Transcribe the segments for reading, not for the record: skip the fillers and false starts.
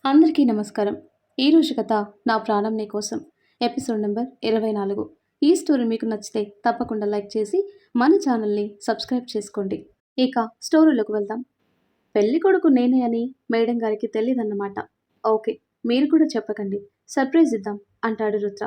అందరికీ నమస్కారం. ఈరోజు కథ నా ప్రాణం నీ కోసం ఎపిసోడ్ నెంబర్ 24. ఈ స్టోరీ మీకు నచ్చితే తప్పకుండా లైక్ చేసి మన ఛానల్ని సబ్స్క్రైబ్ చేసుకోండి. ఇక స్టోరీలోకి వెళ్దాం. పెళ్లి కొడుకు నేనే అని మేడం గారికి తెలియదన్నమాట. ఓకే, మీరు కూడా చెప్పకండి, సర్ప్రైజ్ ఇద్దాం అంటాడు రుద్ర.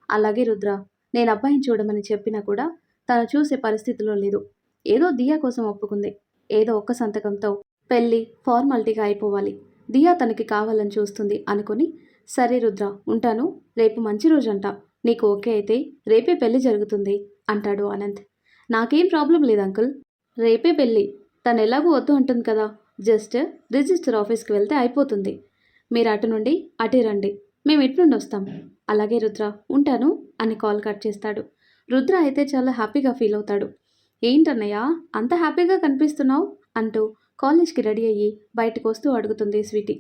అలాగే రుద్ర, నేను అబ్బాయిని చూడమని చెప్పినా కూడా తను చూసే పరిస్థితిలో లేదు. ఏదో దియా కోసం ఒప్పుకుంది. ఏదో ఒక్క సంతకంతో పెళ్ళి ఫార్మాలిటీగా అయిపోవాలి. దియా తనకి కావాలని చూస్తుంది అనుకుని, సరే రుద్ర ఉంటాను, రేపు మంచి రోజంట, నీకు ఓకే అయితే రేపే పెళ్లి జరుగుతుంది అంటాడు ఆనంద్. నాకేం ప్రాబ్లం లేదు అంకుల్, రేపే పెళ్ళి. తను ఎలాగూ వద్దు అంటుంది కదా, జస్ట్ రిజిస్టర్ ఆఫీస్కి వెళ్తే అయిపోతుంది. మీరు అటు నుండి అటే రండి, మేము ఇటు నుండి వస్తాం. అలాగే రుద్ర ఉంటాను అని కాల్ కట్ చేస్తాడు. రుద్ర అయితే చాలా హ్యాపీగా ఫీల్ అవుతాడు. ఏంటన్నయ్య అంత హ్యాపీగా కనిపిస్తున్నావు అంటూ కాలేజ్కి రెడీ అయ్యి బయటకు వస్తూ అడుగుతుంది స్వీటీ.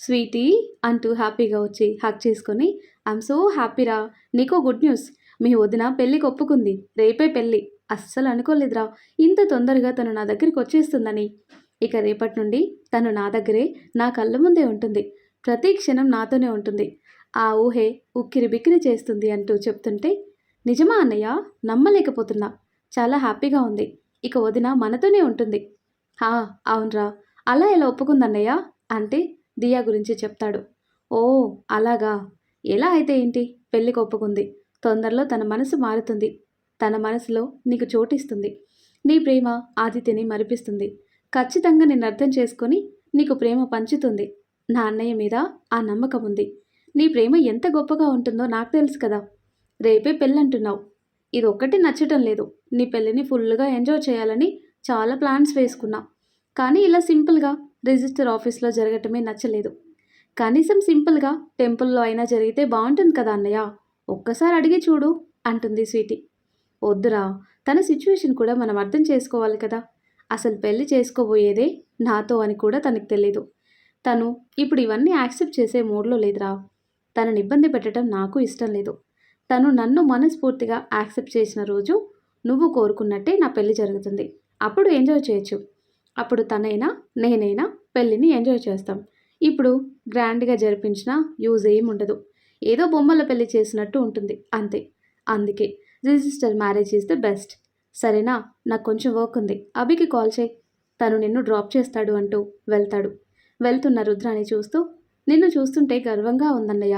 స్వీటీ అంటూ హ్యాపీగా వచ్చి హక్ చేసుకొని, ఐఎమ్ సో హ్యాపీరా, నీకో గుడ్ న్యూస్, మీ వదిన పెళ్ళికి ఒప్పుకుంది, రేపే పెళ్ళి. అస్సలు అనుకోలేదురా ఇంత తొందరగా తను నా దగ్గరికి వచ్చేస్తుందని. ఇక రేపటి నుండి తను నా దగ్గరే, నా కళ్ళ ముందే ఉంటుంది, ప్రతి క్షణం నాతోనే ఉంటుంది. ఆ ఊహే ఉక్కిరి బిక్కిరి చేస్తుంది అంటూ చెప్తుంటే, నిజమా అన్నయ్య, నమ్మలేకపోతున్నా, చాలా హ్యాపీగా ఉంది, ఇక వదిన మనతోనే ఉంటుంది. అవునరా, అలా ఎలా ఒప్పుకుందన్నయ్య అంటే దియా గురించి చెప్తాడు. ఓ అలాగా, ఎలా అయితే ఏంటి, పెళ్ళికి ఒప్పుకుంది, తొందరలో తన మనసు మారుతుంది, తన మనసులో నీకు చోటిస్తుంది, నీ ప్రేమ ఆదిత్యని మరిపిస్తుంది, ఖచ్చితంగా నిన్ను అర్థం చేసుకొని నీకు ప్రేమ పంచుతుంది. నా అన్నయ్య మీద ఆ నమ్మకం ఉంది. నీ ప్రేమ ఎంత గొప్పగా ఉంటుందో నాకు తెలుసు కదా. రేపే పెళ్ళంటున్నావు, ఇది ఒక్కటి నచ్చటం లేదు. నీ పెళ్ళిని ఫుల్గా ఎంజాయ్ చేయాలని చాలా ప్లాన్స్ వేసుకున్నా, కానీ ఇలా సింపుల్గా రిజిస్టర్ ఆఫీస్లో జరగటమే నచ్చలేదు. కనీసం సింపుల్గా టెంపుల్లో అయినా జరిగితే బాగుంటుంది కదా అన్నయ్య, ఒక్కసారి అడిగి చూడు అంటుంది స్వీటీ. వద్దురా, తన సిచ్యువేషన్ కూడా మనం అర్థం చేసుకోవాలి కదా. అసలు పెళ్లి చేసుకోబోయేదే నాతో అని కూడా తనకు తెలీదు. తను ఇప్పుడు ఇవన్నీ యాక్సెప్ట్ చేసే మూడ్లో లేదురా. తనని ఇబ్బంది పెట్టడం నాకు ఇష్టం లేదు. తను నన్ను మనస్ఫూర్తిగా యాక్సెప్ట్ చేసిన రోజు నువ్వు కోరుకున్నట్టే నా పెళ్లి జరుగుతుంది. అప్పుడు ఎంజాయ్ చేయొచ్చు. అప్పుడు తనైనా నేనైనా పెళ్ళిని ఎంజాయ్ చేస్తాం. ఇప్పుడు గ్రాండ్గా జరిపించిన యూజ్ ఏముండదు, ఏదో బొమ్మల పెళ్లి చేసినట్టు ఉంటుంది అంతే. అందుకే register marriage is the best. సరేనా, నాకు కొంచెం వర్క్ ఉంది, అభికి కాల్ చేయి, తను నిన్ను డ్రాప్ చేస్తాడు అంటూ వెళ్తాడు. వెళ్తున్న రుద్రాని చూస్తూ, నిన్ను చూస్తుంటే గర్వంగా ఉందన్నయ్య,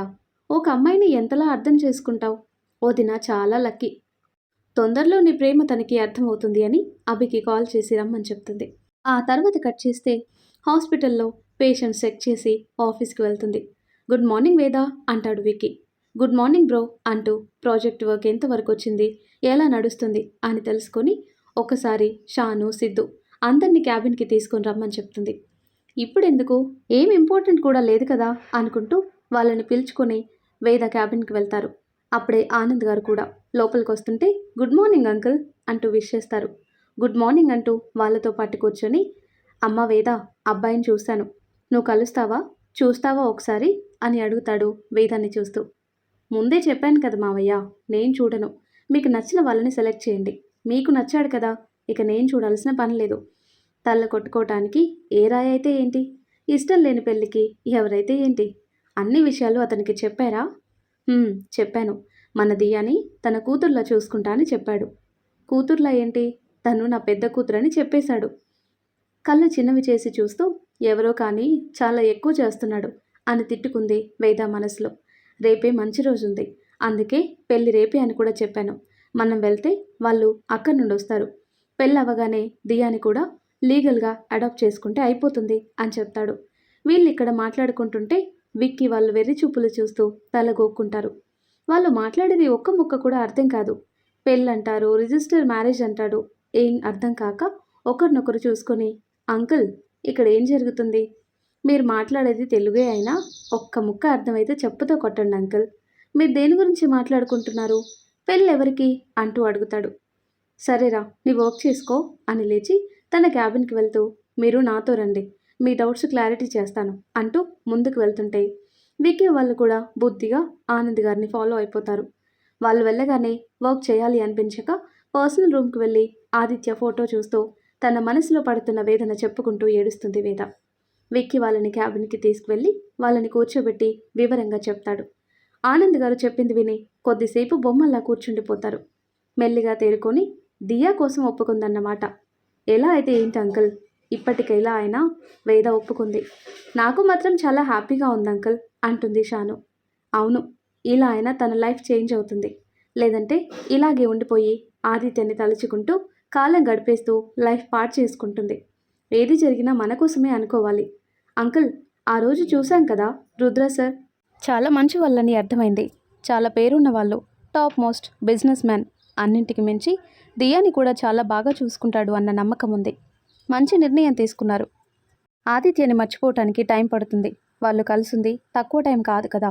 ఒక అమ్మాయిని ఎంతలా అర్థం చేసుకుంటావు, వదిన చాలా లక్కీ. తొందరలో నీ ప్రేమ తనకి అర్థమవుతుంది అని అభికి కాల్ చేసి రమ్మని చెప్తుంది. ఆ తర్వాత కట్ చేస్తే హాస్పిటల్లో పేషెంట్ చెక్ చేసి ఆఫీస్కి వెళ్తుంది. గుడ్ మార్నింగ్ వేదా అంటాడు విక్కీ. గుడ్ మార్నింగ్ బ్రో అంటూ ప్రాజెక్ట్ వర్క్ ఎంతవరకు వచ్చింది, ఎలా నడుస్తుంది అని తెలుసుకొని ఒకసారి షాను సిద్ధు అందరినీ క్యాబిన్కి తీసుకొని రమ్మని చెప్తుంది. ఇప్పుడెందుకు, ఏం ఇంపార్టెంట్ కూడా లేదు కదా అనుకుంటూ వాళ్ళని పిలుచుకొని వేద క్యాబిన్కి వెళ్తారు. అప్పుడే ఆనంద్ గారు కూడా లోపలికి వస్తుంటే, గుడ్ మార్నింగ్ అంకుల్ అంటూ విష్ చేస్తారు. గుడ్ మార్నింగ్ అంటూ వాళ్ళతో పాటు కూర్చొని, అమ్మ వేద, అబ్బాయిని చూశాను, నువ్వు కలుస్తావా, చూస్తావా ఒకసారి అని అడుగుతాడు వేదాన్ని చూస్తూ. ముందే చెప్పాను కదా మావయ్య, నేను చూడను, మీకు నచ్చిన వాళ్ళని సెలెక్ట్ చేయండి, మీకు నచ్చాడు కదా, ఇక నేను చూడాల్సిన పని లేదు. తల్ల కొట్టుకోవటానికి ఏ రాయి అయితే ఏంటి, ఇష్టం లేని పెళ్ళికి ఎవరైతే ఏంటి, అన్ని విషయాలు అతనికి చెప్పారా? చెప్పాను, మన దియాని తన కూతుర్లా చూసుకుంటా అని చెప్పాడు. కూతుర్లా ఏంటి, తను నా పెద్ద కూతురని చెప్పేశాడు. కళ్ళు చిన్నవి చేసి చూస్తూ, ఎవరో కానీ చాలా ఎక్కువ చేస్తున్నాడు అని తిట్టుకుంది వేద మనసులో. రేపే మంచి రోజుంది, అందుకే పెళ్ళి రేపే అని కూడా చెప్పాను. మనం వెళ్తే వాళ్ళు అక్కడి నుండి వస్తారు. పెళ్ళి అవ్వగానే దియాని కూడా లీగల్గా అడాప్ట్ చేసుకుంటే అయిపోతుంది అని చెప్తాడు. వీళ్ళు ఇక్కడ మాట్లాడుకుంటుంటే విక్కీ వాళ్ళు వెర్రి చూపులు చూస్తూ తల గోక్కుంటారు. వాళ్ళు మాట్లాడేది ఒక్క ముక్క కూడా అర్థం కాదు. పెళ్ళంటారు, రిజిస్టర్ మ్యారేజ్ అంటాడు, ఏం అర్థం కాక ఒకరినొకరు చూసుకొని, అంకుల్ ఇక్కడ ఏం జరుగుతుంది, మీరు మాట్లాడేది తెలుగే అయినా ఒక్క ముక్క అర్థమైతే చెప్పుతో కొట్టండి అంకుల్, మీరు దేని గురించి మాట్లాడుకుంటున్నారు, పెళ్ళి ఎవరికి అంటూ అడుగుతాడు. సరేరా, నీ వర్క్ చేసుకో అని లేచి తన క్యాబిన్కి వెళ్తూ, మీరు నాతో రండి, మీ డౌట్స్ క్లారిటీ చేస్తాను అంటూ ముందుకు వెళ్తుంటే విక్కీ వాళ్ళు కూడా బుద్ధిగా ఆనంద్ గారిని ఫాలో అయిపోతారు. వాళ్ళు వెళ్ళగానే వర్క్ చేయాలి అనిపించక పర్సనల్ రూమ్కి వెళ్ళి ఆదిత్య ఫోటో చూస్తూ తన మనసులో పడుతున్న వేదన చెప్పుకుంటూ ఏడుస్తుంది వేద. విక్కీ వాళ్ళని క్యాబిన్కి తీసుకువెళ్ళి వాళ్ళని కూర్చోబెట్టి వివరంగా చెప్తాడు. ఆనంద్ గారు చెప్పింది విని కొద్దిసేపు బొమ్మల్లా కూర్చుండిపోతారు. మెల్లిగా తేరుకొని దియా కోసం ఒప్పుకుందన్నమాట. ఎలా అయితే ఏంటి అంకుల్, ఇప్పటికైలా అయినా వేద ఒప్పుకుంది. నాకు మాత్రం చాలా హ్యాపీగా ఉంది అంకుల్ అంటుంది షాను. అవును, ఇలా అయినా తన లైఫ్ చేంజ్ అవుతుంది. లేదంటే ఇలాగే ఉండిపోయి ఆదిత్యని తలుచుకుంటూ కాలం గడిపేస్తూ లైఫ్ పాడు చేసుకుంటుంది. ఏది జరిగినా మన కోసమే అనుకోవాలి. అంకుల్, ఆ రోజు చూశాం కదా, రుద్ర సార్ చాలా మంచి వాళ్ళని అర్థమైంది. చాలా పేరున్న వాళ్ళు, టాప్ మోస్ట్ బిజినెస్ మ్యాన్. అన్నింటికి మించి దియాని కూడా చాలా బాగా చూసుకుంటాడు అన్న నమ్మకం ఉంది. మంచి నిర్ణయం తీసుకున్నారు. ఆదిత్యని మర్చిపోవటానికి టైం పడుతుంది. వాళ్ళు కలిసింది తక్కువ టైం కాదు కదా,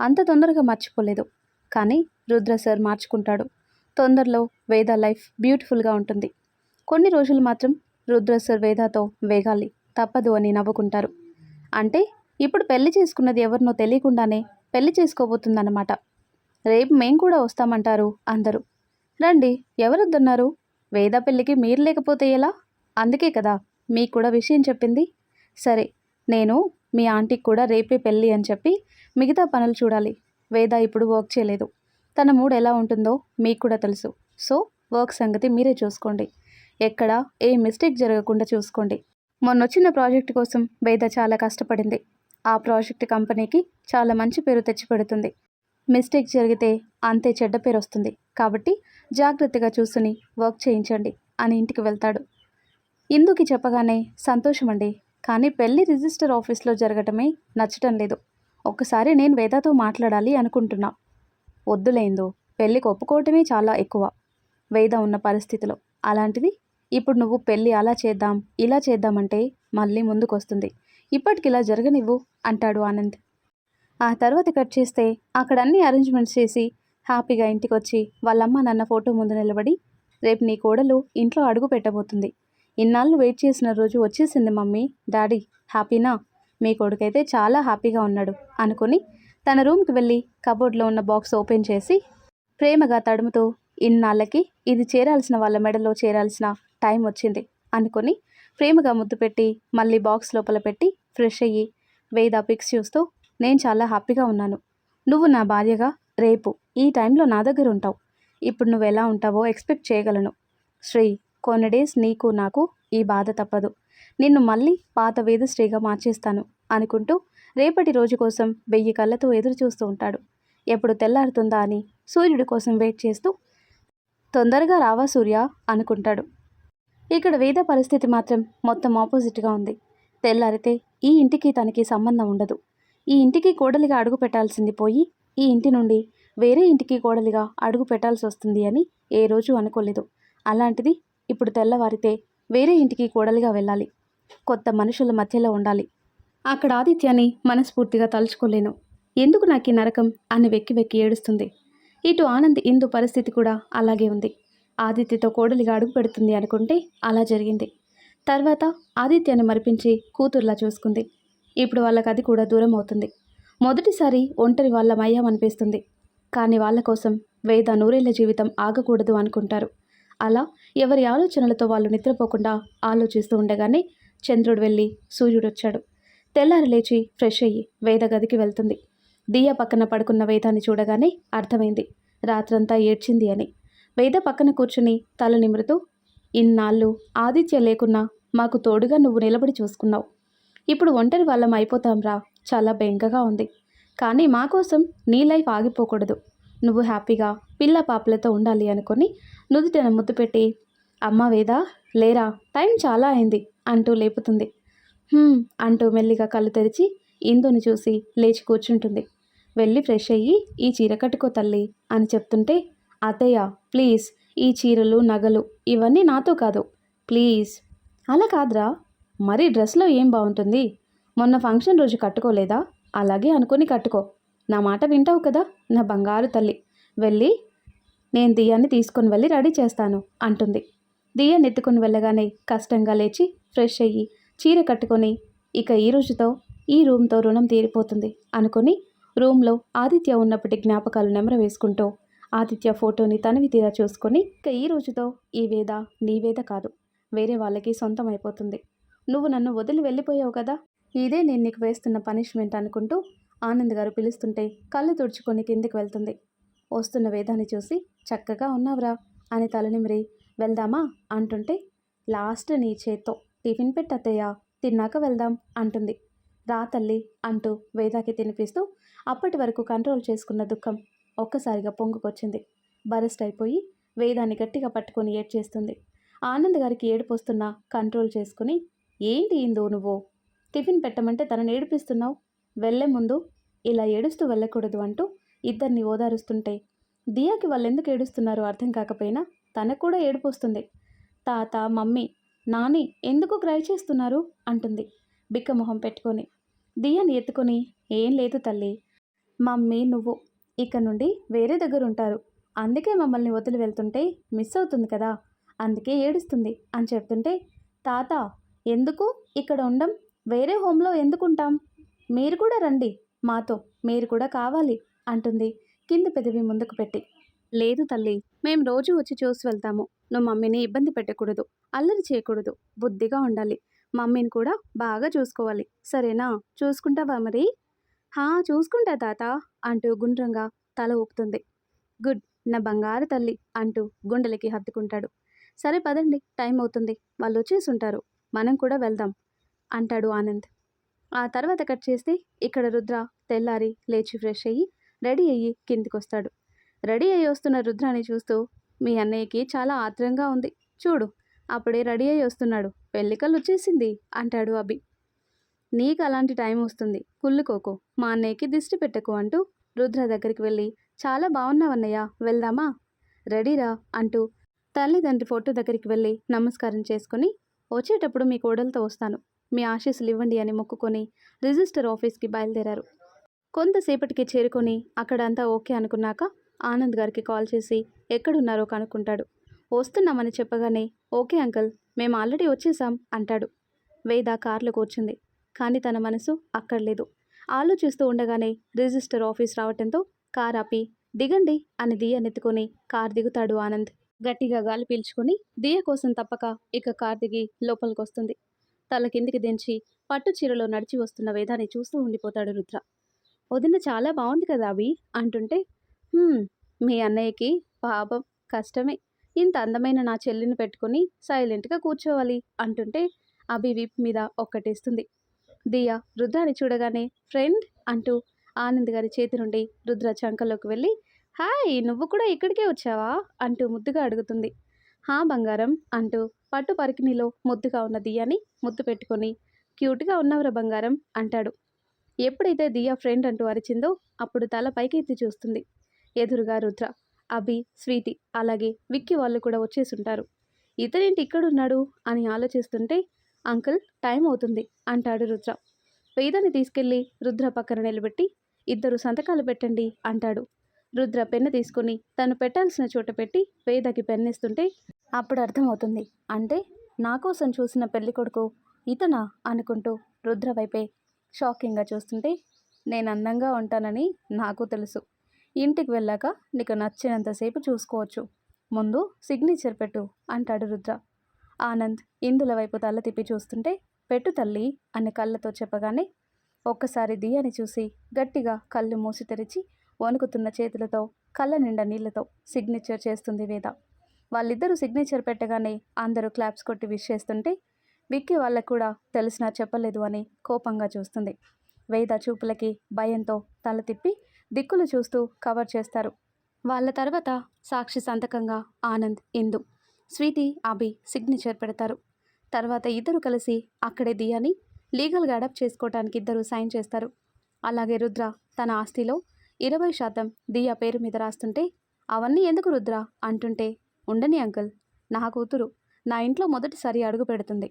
అంత తొందరగా మర్చిపోలేదు. కానీ రుద్ర సార్ మార్చుకుంటాడు. తొందరలో వేద లైఫ్ బ్యూటిఫుల్గా ఉంటుంది. కొన్ని రోజులు మాత్రం రుద్ర సార్ వేదాతో వేగాలి, తప్పదు అని నవ్వుకుంటారు. అంటే ఇప్పుడు పెళ్లి చేసుకున్నది ఎవరినో తెలియకుండానే పెళ్లి చేసుకోబోతుందన్నమాట. రేపు మేం కూడా వస్తామంటారు అందరూ. రండి, ఎవరొద్దన్నారు? వేద పెళ్ళికి మీరు లేకపోతే ఎలా? అందుకే కదా మీకు కూడా విషయం చెప్పింది. సరే, నేను మీ ఆంటీకి కూడా రేపే పెళ్ళి అని చెప్పి మిగతా పనులు చూడాలి. వేద ఇప్పుడు వర్క్ చేయలేదు. తన మూడ్ ఎలా ఉంటుందో మీకు కూడా తెలుసు. సో వర్క్ సంగతి మీరే చూసుకోండి. ఎక్కడ ఏ మిస్టేక్ జరగకుండా చూసుకోండి. మొన్నొచ్చిన ప్రాజెక్ట్ కోసం వేద చాలా కష్టపడింది. ఆ ప్రాజెక్ట్ కంపెనీకి చాలా మంచి పేరు తెచ్చిపెడుతుంది. మిస్టేక్ జరిగితే అంతే చెడ్డ పేరు వస్తుంది. కాబట్టి జాగ్రత్తగా చూసుని వర్క్ చేయించండి అని ఇంటికి వెళ్తాడు. ఇందుకి చెప్పగానే సంతోషమండి, కానీ పెళ్లి రిజిస్టర్ ఆఫీస్లో జరగటమే నచ్చటం లేదు. ఒక్కసారి నేను వేదతో మాట్లాడాలి అనుకుంటున్నా. వద్దులేందో, పెళ్ళికి ఒప్పుకోవటమే చాలా ఎక్కువ వేద ఉన్న పరిస్థితిలో. అలాంటిది ఇప్పుడు నువ్వు పెళ్ళి అలా చేద్దాం ఇలా చేద్దామంటే మళ్ళీ ముందుకొస్తుంది. ఇప్పటికిలా జరగనివ్వు అంటాడు ఆనంద్. ఆ తర్వాత కట్ చేస్తే అక్కడ అన్ని అరేంజ్మెంట్స్ చేసి హ్యాపీగా ఇంటికొచ్చి వాళ్ళమ్మ నాన్న ఫోటో ముందు నిలబడి, రేపు నీ కోడలు ఇంట్లో అడుగు పెట్టబోతుంది. ఇన్నాళ్ళు వెయిట్ చేసిన రోజు వచ్చేసింది మమ్మీ, డాడీ హ్యాపీనా? మీ కొడుకైతే చాలా హ్యాపీగా ఉన్నాడు అనుకుని తన రూమ్కి వెళ్ళి కబోర్డ్లో ఉన్న బాక్స్ ఓపెన్ చేసి ప్రేమగా తడుముతూ, ఇన్నాళ్ళకి ఇది చేరాల్సిన వాళ్ళ మెడలో చేరాల్సిన టైం వచ్చింది అనుకుని ప్రేమగా ముద్దు పెట్టి మళ్ళీ బాక్స్ లోపల పెట్టి ఫ్రెష్ అయ్యి వేద పిక్స్ చూస్తూ, నేను చాలా హ్యాపీగా ఉన్నాను. నువ్వు నా భార్యగా రేపు ఈ టైంలో నా దగ్గర ఉంటావు. ఇప్పుడు నువ్వు ఎలా ఉంటావో ఎక్స్పెక్ట్ చేయగలను. శ్రీ, కొన్ని డేస్ నీకు నాకు ఈ బాధ తప్పదు. నిన్ను మళ్ళీ పాత వేదశ్రీగా మార్చేస్తాను అనుకుంటూ రేపటి రోజు కోసం 1000 కళ్ళతో ఎదురు చూస్తూ ఉంటాడు. ఎప్పుడు తెల్లారుతుందా అని సూర్యుడి కోసం వెయిట్ చేస్తూ, తొందరగా రావా సూర్య అనుకుంటాడు. ఇక్కడ వేద పరిస్థితి మాత్రం మొత్తం ఆపోజిట్గా ఉంది. తెల్లారితే ఈ ఇంటికి తనకి సంబంధం ఉండదు. ఈ ఇంటికి కోడలిగా అడుగు పెట్టాల్సింది పోయి ఈ ఇంటి నుండి వేరే ఇంటికి కోడలిగా అడుగు పెట్టాల్సి వస్తుంది అని ఏ రోజు అనుకోలేదు. అలాంటిది ఇప్పుడు తెల్లవారితే వేరే ఇంటికి కోడలిగా వెళ్ళాలి. కొత్త మనుషుల మధ్యలో ఉండాలి. అక్కడ ఆదిత్యాన్ని మనస్ఫూర్తిగా తలుచుకోలేను. ఎందుకు నాకు ఈ నరకం అని వెక్కి వెక్కి ఏడుస్తుంది. ఇటు ఆనంద్ ఇందు పరిస్థితి కూడా అలాగే ఉంది. ఆదిత్యతో కోడలిగా అడుగు పెడుతుంది అనుకుంటే అలా జరిగింది. తర్వాత ఆదిత్యాన్ని మరిపించి కూతుర్లా చూసుకుంది. ఇప్పుడు వాళ్ళకి అది కూడా దూరం అవుతుంది. మొదటిసారి ఒంటరి వాళ్ళమయ్యామనిపిస్తుంది. కానీ వాళ్ళ కోసం వేద నూరేళ్ల జీవితం ఆగకూడదు అనుకుంటారు. అలా ఎవరి ఆలోచనలతో వాళ్ళు నిద్రపోకుండా ఆలోచిస్తూ ఉండగానే చంద్రుడు వెళ్ళి సూర్యుడొచ్చాడు. తెల్లారి లేచి ఫ్రెష్ అయ్యి వేద గదికి వెళ్తుంది. దియ పక్కన పడుకున్న వేదాన్ని చూడగానే అర్థమైంది రాత్రంతా ఏడ్చింది అని. వేద పక్కన కూర్చుని తల నిమురుతూ, ఇన్నాళ్ళు ఆదిత్య లేకున్నా మాకు తోడుగా నువ్వు నిలబడి చూసుకున్నావు. ఇప్పుడు ఒంటరి వాళ్ళం అయిపోతాంరా, చాలా బెంగగా ఉంది. కానీ మా కోసం నీ లైఫ్ ఆగిపోకూడదు. నువ్వు హ్యాపీగా పిల్ల పాపలతో ఉండాలి అనుకొని నుదుటిన ముద్దు పెట్టి, అమ్మ వేద లేరా, టైం చాలా అయింది అంటూ లేపుతుంది. అంటూ మెల్లిగా కళ్ళు తెరిచి ఇందుని చూసి లేచి కూర్చుంటుంది. వెళ్ళి ఫ్రెష్ అయ్యి ఈ చీర కట్టుకో తల్లి అని చెప్తుంటే, అత్తయ్య ప్లీజ్, ఈ చీరలు నగలు ఇవన్నీ నాతో కాదు ప్లీజ్. అలా కాదురా, మరి డ్రెస్లో ఏం బాగుంటుంది? మొన్న ఫంక్షన్ రోజు కట్టుకోలేదా? అలాగే అనుకొని కట్టుకో. నా మాట వింటావు కదా నా బంగారు తల్లి. వెళ్ళి నేను దియాన్ని తీసుకొని వెళ్ళి రెడీ చేస్తాను అంటుంది. దియాన్ని ఎత్తుకొని వెళ్ళగానే కష్టంగా లేచి ఫ్రెష్ అయ్యి చీర కట్టుకొని, ఇక ఈ రోజుతో ఈ రూమ్తో రుణం తీరిపోతుంది అనుకొని రూమ్లో ఆదిత్య ఉన్నప్పటి జ్ఞాపకాలు నెమర వేసుకుంటూ ఆదిత్య ఫోటోని తనివి తీరా చూసుకొని, ఇక ఈ రోజుతో ఈ వేద నీ వేద కాదు, వేరే వాళ్ళకి సొంతం అయిపోతుంది. నువ్వు నన్ను వదిలి వెళ్ళిపోయావు కదా, ఇదే నేను నీకు వేస్తున్న పనిష్మెంట్ అనుకుంటూ ఆనంద్ గారు పిలుస్తుంటే కళ్ళు తుడుచుకొని కిందికి వెళ్తుంది. వస్తున్న వేదాన్ని చూసి చక్కగా ఉన్నావురా అని తలనిమిరి వెళ్దామా అంటుంటే లాస్ట్ నీ చేత్తో టిఫిన్ పెట్టత్తయ్య తిన్నాక వెళ్దాం అంటుంది. రా తల్లి అంటూ వేదాకి తినిపిస్తూ అప్పటి వరకు కంట్రోల్ చేసుకున్న దుఃఖం ఒక్కసారిగా పొంగుకొచ్చింది. బరస్ట్ అయిపోయి వేదాన్ని గట్టిగా పట్టుకొని ఏడ్చేస్తుంది. ఆనంద్ గారికి ఏడుపు వస్తున్నా కంట్రోల్ చేసుకుని ఏంటి ఇందో నువ్వు టిఫిన్ పెట్టమంటే తనని ఏడిపిస్తున్నావు, వెళ్ళే ముందు ఇలా ఏడుస్తూ వెళ్ళకూడదు అంటూ ఇద్దరిని ఓదారుస్తుంటే దియాకి వాళ్ళెందుకు ఏడుస్తున్నారో అర్థం కాకపోయినా తనకు కూడా ఏడుపు వస్తుంది. తాత మమ్మీ నాని ఎందుకు క్రై చేస్తున్నారు అంటుంది బిక్కమొహం పెట్టుకొని. దియాని ఎత్తుకొని ఏం లేదు తల్లి, మమ్మీ నువ్వు ఇక నుండి వేరే దగ్గర ఉంటారు, అందుకే మమ్మల్ని వదిలి వెళ్తుంటే మిస్ అవుతుంది కదా, అందుకే ఏడుస్తుంది అని చెప్తుంటే తాత ఎందుకు ఇక్కడ ఉండం, వేరే హోమ్లో ఎందుకుంటాం, మీరు కూడా రండి మాతో, మీరు కూడా కావాలి అంటుంది కింది పెదవి ముందుకు పెట్టి. లేదు తల్లి, మేం రోజు వచ్చి చూసి వెళ్తాము, నువ్వు మమ్మీని ఇబ్బంది పెట్టకూడదు, అల్లరి చేయకూడదు, బుద్ధిగా ఉండాలి, మమ్మీని కూడా బాగా చూసుకోవాలి, సరేనా, చూసుకుంటావా మరి. చూసుకుంటా తాత అంటూ గుండ్రంగా తల ఊపుతుంది. గుడ్ నా బంగారు తల్లి అంటూ గుండెలకి హత్తుకుంటాడు. సరే పదండి, టైం అవుతుంది, వాళ్ళు వచ్చేసుంటారు, మనం కూడా వెళ్దాం అంటాడు ఆనంద్. ఆ తర్వాత కట్ చేస్తే ఇక్కడ రుద్ర తెల్లారి లేచి ఫ్రెష్ అయ్యి రెడీ అయ్యి కిందికొస్తాడు. రెడీ అయ్యి వస్తున్న రుద్రాని చూస్తూ మీ అన్నయ్యకి చాలా ఆత్రంగా ఉంది చూడు, అప్పుడే రెడీ అయ్యి వస్తున్నాడు, పెళ్ళికలు వచ్చేసింది అంటాడు అభి. నీకు అలాంటి టైం వస్తుంది, కుళ్ళుకోకు, మా అన్నయ్యకి దిష్టి పెట్టకు అంటూ రుద్ర దగ్గరికి వెళ్ళి చాలా బాగున్నావన్నయ్య వెళ్దామా, రెడీరా అంటూ తల్లిదండ్రి ఫోటో దగ్గరికి వెళ్ళి నమస్కారం చేసుకొని వచ్చేటప్పుడు మీ కోడలతో వస్తాను, మీ ఆశీస్సులు ఇవ్వండి అని మొక్కుకొని రిజిస్టర్ ఆఫీస్కి బయలుదేరారు. కొంతసేపటికి చేరుకొని అక్కడంతా ఓకే అనుకున్నాక ఆనంద్ గారికి కాల్ చేసి ఎక్కడున్నారో కనుక్కుంటాడు. వస్తున్నామని చెప్పగానే ఓకే అంకుల్, మేము ఆల్రెడీ వచ్చేసాం అంటాడు. వేద కార్లో కూర్చుంది, కానీ తన మనసు అక్కడ లేదు. ఆలోచిస్తూ ఉండగానే రిజిస్టర్ ఆఫీస్ రావటంతో కార్ ఆపి దిగండి అని దియనెత్తుకొని కార్ దిగుతాడు ఆనంద్. గట్టిగా గాలి పీల్చుకొని దియ కోసం తప్పక ఇక కార్ దిగి లోపలికొస్తుంది. తల కిందికి దించి పట్టు చీరలో నడిచి వస్తున్న వేదాన్ని చూస్తూ ఉండిపోతాడు రుద్ర. వదిన చాలా బాగుంది కదా అవి అంటుంటే మీ అన్నయ్యకి పాపం కష్టమే, ఇంత అందమైన నా చెల్లిని పెట్టుకొని సైలెంట్గా కూర్చోవాలి అంటుంటే అభి వీపు మీద ఒక్కటేస్తుంది. దియా రుద్రాని చూడగానే ఫ్రెండ్ అంటూ ఆనంద్ గారి చేతి నుండి రుద్ర చంకలోకి వెళ్ళి హాయ్ నువ్వు కూడా ఇక్కడికే వచ్చావా అంటూ ముద్దుగా అడుగుతుంది. బంగారం అంటూ పట్టు పరికిణిలో ముద్దుగా ఉన్న దియాని ముద్దు పెట్టుకొని క్యూట్గా ఉన్నవరా బంగారం అంటాడు. ఎప్పుడైతే దియా ఫ్రెండ్ అంటూ అరిచిందో అప్పుడు తల పైకెత్తి చూస్తుంది. ఎదురుగా రుద్ర, అభి, స్వీటీ అలాగే విక్కీ వాళ్ళు కూడా వచ్చేసుంటారు. ఇతనేంటి ఇక్కడున్నాడు అని ఆలోచిస్తుంటే అంకుల్ టైం అవుతుంది అంటాడు రుద్ర. వేదాన్ని తీసుకెళ్ళి రుద్ర పక్కన నిలబెట్టి ఇద్దరు సంతకాలు పెట్టండి అంటాడు. రుద్ర పెన్ను తీసుకుని తను పెట్టాల్సిన చోట పెట్టి వేదకి పెన్నిస్తుంటే అప్పుడు అర్థమవుతుంది, అంటే నా కోసం చూసిన పెళ్లి కొడుకు ఇతనా అనుకుంటూ రుద్ర వైపే షాకింగ్గా చూస్తుంటే నేను అందంగా ఉంటానని నాకు తెలుసు, ఇంటికి వెళ్ళాక నీకు నచ్చినంతసేపు చూసుకోవచ్చు, ముందు సిగ్నేచర్ పెట్టు అంటాడు రుద్ర. ఆనంద్ ఇందుల వైపు తల తిప్పి చూస్తుంటే పెట్టు తల్లి అని కళ్ళతో చెప్పగానే ఒక్కసారి దియాని చూసి గట్టిగా కళ్ళు మూసి తెరిచి వణుకుతున్న చేతులతో కళ్ళ నిండా నీళ్లతో సిగ్నేచర్ చేస్తుంది వేద. వాళ్ళిద్దరూ సిగ్నేచర్ పెట్టగానే అందరూ క్లాప్స్ కొట్టి విష్ చేస్తుంటే విక్కీ వాళ్ళకు కూడా తెలిసినా చెప్పలేదు అని కోపంగా చూస్తుంది. వేద చూపులకి భయంతో తల తిప్పి దిక్కులు చూస్తూ కవర్ చేస్తారు. వాళ్ళ తర్వాత సాక్షి సంతకంగా ఆనంద్, ఇందు, స్వీటీ, అభి సిగ్నేచర్ పెడతారు. తర్వాత ఇద్దరు కలిసి అక్కడే దియాని లీగల్గా అడాప్ట్ చేసుకోవడానికి ఇద్దరు సైన్ చేస్తారు. అలాగే రుద్ర తన ఆస్తిలో 20% దియా పేరు మీద రాస్తుంటే అవన్నీ ఎందుకు రుద్ర అంటుంటే ఉండని అంకుల్, నా కూతురు నా ఇంట్లో మొదటిసారి అడుగు పెడుతుంది,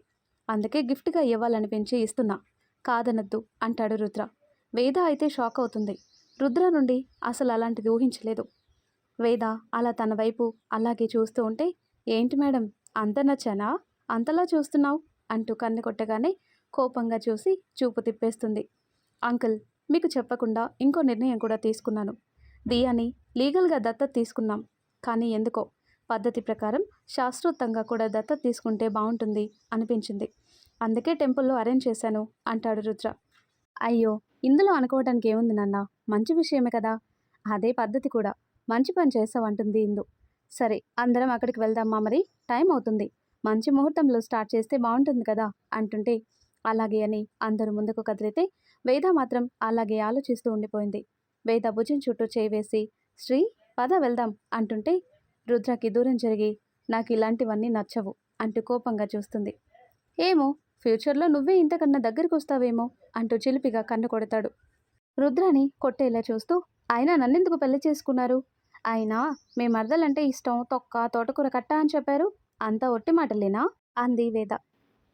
అందుకే గిఫ్ట్గా ఇవ్వాలనిపించి ఇస్తున్నా, కాదనద్దు అంటాడు రుద్ర. వేద అయితే షాక్ అవుతుంది. రుద్ర నుండి అసలు అలాంటిది ఊహించలేదు. వేద అలా తన వైపు అలాగే చూస్తూ ఉంటే ఏంటి మేడం అంత నచ్చానా, అంతలా చూస్తున్నావు అంటూ కన్ను కొట్టగానే కోపంగా చూసి చూపు తిప్పేస్తుంది. అంకుల్ మీకు చెప్పకుండా ఇంకో నిర్ణయం కూడా తీసుకున్నాను, దియాని లీగల్గా దత్తత తీసుకున్నాం, కానీ ఎందుకో పద్ధతి ప్రకారం శాస్త్రోత్తంగా కూడా దత్తత తీసుకుంటే బాగుంటుంది అనిపించింది, అందుకే టెంపుల్లో అరేంజ్ చేశాను అంటాడు రుద్ర. అయ్యో, ఇందులో అనుకోవడానికి ఏముంది నాన్న, మంచి విషయమే కదా. అదే పద్ధతి కూడా, మంచి పని చేసావంటుంది ఇందు. సరే, అందరం అక్కడికి వెళ్దామా మరి, టైం అవుతుంది. మంచి ముహూర్తంలో స్టార్ట్ చేస్తే బాగుంటుంది కదా అంటుంటే అలాగే అని అందరూ ముందుకు కదిలితే వేద మాత్రం అలాగే ఆలోచిస్తూ ఉండిపోయింది. వేద భుజం చుట్టూ చేయి వేసి శ్రీ పద వెళ్దాం అంటుంటే రుద్రకి దూరం జరిగి నాకు ఇలాంటివన్నీ నచ్చవు అంటూ కోపంగా చూస్తుంది. ఏమో, ఫ్యూచర్లో నువ్వే ఇంతకన్నా దగ్గరికి వస్తావేమో అంటూ చిలిపిగా కన్ను కొడతాడు. రుద్రాని కొట్టేలా చూస్తూ అయినా నన్నెందుకు పెళ్లి చేసుకున్నారు? అయినా మీ మరదలంటే ఇష్టం, తొక్క తోటకూర కట్ట అని చెప్పారు, అంతా ఒట్టి మాటలేనా అంది వేద.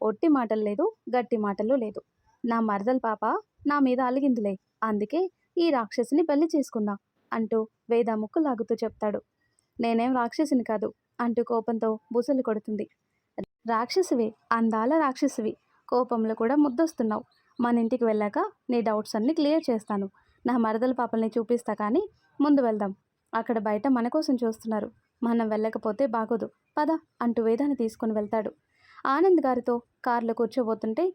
ఒట్టి మాటలు లేదు, గట్టి మాటలు లేదు. నా మరదల పాప నా మీద అలిగిందిలే, అందుకే ఈ రాక్షసిని పెళ్లి చేసుకున్నా అంటూ వేద ముక్కు లాగుతూ చెప్తాడు. నేనేం రాక్షసిని కాదు అంటూ కోపంతో బుసలు కొడుతుంది. రాక్షసివి, అందాల రాక్షసివి, కోపంలో కూడా ముద్దొస్తున్నావు. మన ఇంటికి వెళ్ళాక నీ డౌట్స్ అన్నీ క్లియర్ చేస్తాను. నా మరదల పాపల్ని చూపిస్తా, కానీ ముందు వెళ్దాం. అక్కడ బయట మన కోసం చూస్తున్నారు, మనం వెళ్ళకపోతే బాగోదు, పద అంటూ వేదాన్ని తీసుకుని వెళ్తాడు. ఆనంద్ గారితో కారులో కూర్చోబోతుంటే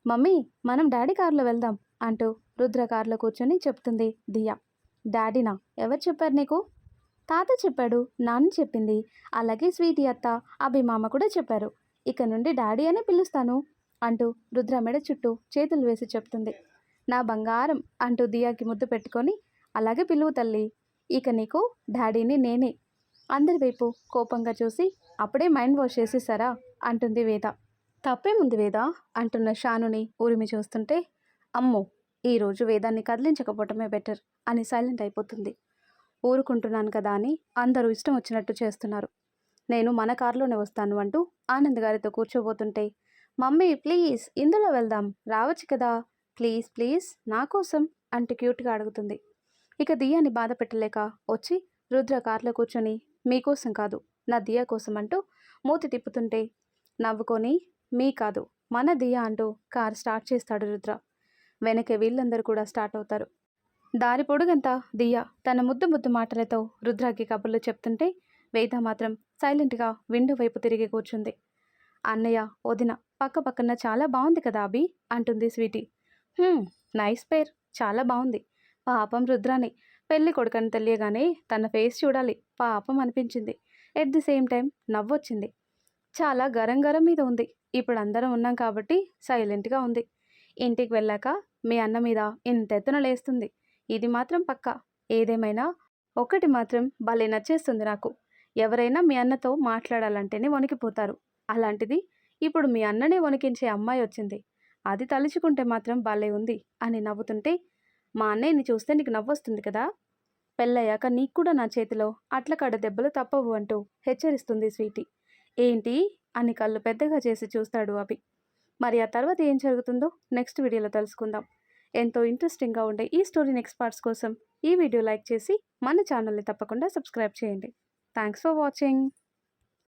మమ్మీ మనం డాడీ కారులో వెళ్దాం అంటూ రుద్ర కారులో కూర్చొని చెప్తుంది దియా. డాడీనా? ఎవరు చెప్పారు నీకు? తాత చెప్పాడు, నాన్న చెప్పింది, అలాగే స్వీటీ అత్త, అభిమామ కూడా చెప్పారు. ఇక నుండి డాడీ అనే పిలుస్తాను అంటూ రుద్ర మెడ చుట్టూ చేతులు వేసి చెప్తుంది. నా బంగారం అంటూ దియాకి ముద్దు పెట్టుకొని అలాగే పిలువు తల్లి, ఇక నీకు డాడీని నేనే. అందరి వైపు కోపంగా చూసి అప్పుడే మైండ్ వాష్ చేసేసారా అంటుంది వేద. తప్పేముంది వేద అంటున్న షానుని ఊరిమి చూస్తుంటే అమ్మో, ఈరోజు వేదాన్ని కదిలించకపోవటమే బెటర్ అని సైలెంట్ అయిపోతుంది. ఊరుకుంటున్నాను కదా అని అందరూ ఇష్టం వచ్చినట్టు చేస్తున్నారు, నేను మన కారులోనే వస్తాను అంటూ ఆనంద్ గారితో కూర్చోబోతుంటే మమ్మీ ప్లీజ్ ఇందులో వెళ్దాం, రావచ్చు కదా, ప్లీజ్ ప్లీజ్ నా కోసం అంటూ క్యూట్గా అడుగుతుంది. ఇక దియాని బాధ పెట్టలేక వచ్చి రుద్ర కార్లో కూర్చొని మీకోసం కాదు నా దియా కోసం అంటూ మూతి తిప్పుతుంటే నవ్వుకొని మీ కాదు మన దియా అంటూ కార్ స్టార్ట్ చేస్తాడు రుద్ర. వెనకే వీళ్ళందరూ కూడా స్టార్ట్ అవుతారు. దారి పొడుగంతా దియా తన ముద్దు ముద్దు మాటలతో రుద్రకి కబుర్లు చెప్తుంటే వేద మాత్రం సైలెంట్గా విండో వైపు తిరిగి కూర్చుంది. అన్నయ్య వదిన పక్క పక్కన చాలా బాగుంది కదా అభి అంటుంది స్వీటీ. నైస్ పేర్, చాలా బాగుంది. పాపం రుద్రాని పెళ్లి కొడుకని తెలియగానే తన ఫేస్ చూడాలి పాపం అనిపించింది. ఎట్ ది సేమ్ టైం నవ్వొచ్చింది. చాలా గరం గరం మీద ఉంది. ఇప్పుడు అందరం ఉన్నాం కాబట్టి సైలెంట్గా ఉంది. ఇంటికి వెళ్ళాక మీ అన్న మీద ఇంతెత్తున లేస్తుంది, ఇది మాత్రం పక్కా. ఏదేమైనా ఒకటి మాత్రం భలే నచ్చేస్తుంది నాకు, ఎవరైనా మీ అన్నతో మాట్లాడాలంటేనే వణికిపోతారు. అలాంటిది ఇప్పుడు మీ అన్ననే వణికించే అమ్మాయి వచ్చింది, అది తలుచుకుంటే మాత్రం భలే ఉంది అని నవ్వుతుంటే మా అన్నయ్యని చూస్తే నీకు నవ్వొస్తుంది కదా, పెళ్ళయ్యాక నీకు కూడా నా చేతిలో అట్లకాడ దెబ్బలు తప్పవు అంటూ హెచ్చరిస్తుంది స్వీటీ. ఏంటి అని కళ్ళు పెద్దగా చేసి చూస్తాడు అభి. మరి ఆ తర్వాత ఏం జరుగుతుందో నెక్స్ట్ వీడియోలో తెలుసుకుందాం. ఎంతో ఇంట్రెస్టింగ్గా ఉండే ఈ స్టోరీ నెక్స్ట్ పార్ట్స్ కోసం ఈ వీడియో లైక్ చేసి మన ఛానల్ని తప్పకుండా సబ్స్క్రైబ్ చేయండి. Thanks for watching.